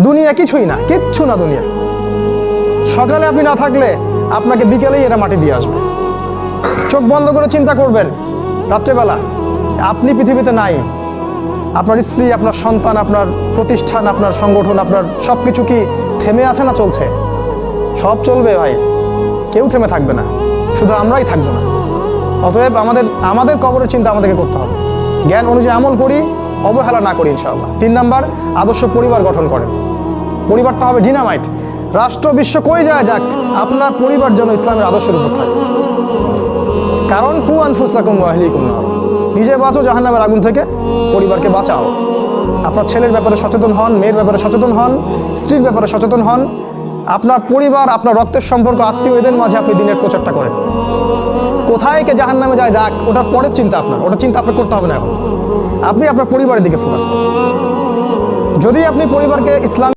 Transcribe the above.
দুনিয়া কিছুই না, কিচ্ছু না দুনিয়া। সকালে আপনি না থাকলে আপনাকে বিকেলেই এরা মাটি দিয়ে আসবে। চোখ বন্ধ করে চিন্তা করবেন, রাত্রেবেলা আপনি পৃথিবীতে নাই, আপনার স্ত্রী, আপনার সন্তান, আপনার প্রতিষ্ঠান, আপনার সংগঠন, আপনার সব কিছু কি থেমে আছে না চলছে? সব চলবে ভাই, কেউ থেমে থাকবে না, শুধু আমরাই থাকবো না। অতএব আমাদের কবরের চিন্তা আমাদেরকে করতে হবে। জ্ঞান অনুযায়ী আমল করি, অবহেলা না করি ইনশাআল্লাহ। 3 নাম্বার, আদর্শ পরিবার গঠন করেন। পরিবারটা হবে ডিনামাইট। রাষ্ট্র বিশ্ব কই যায় যাক, আপনার পরিবার যেন ইসলামের আদর্শের উপর থাকে। কারণ কু আনফুসাকুম ওয়া আহলিকুম নার, নিজে বাঁচো জাহান্নামের আগুন থেকে, পরিবারকে বাঁচাও। আপনার ছেলের ব্যাপারে সচেতন হন, মেয়ের ব্যাপারে সচেতন হন, স্ত্রীর ব্যাপারে সচেতন হন। আপনার পরিবার, আপনার রক্তের সম্পর্ক, আত্মীয়, এদের মাঝে আপনি দিনের প্রচারটা করেন। কোথায় কে জাহান্নামে যায় যাক, ওটার পরের চিন্তা আপনার, ওটা চিন্তা আপনার করতে হবে না। এখন আপনি আপনার পরিবারের দিকে ফোকাস করুন। যদি আপনি পরিবারকে ইসলাম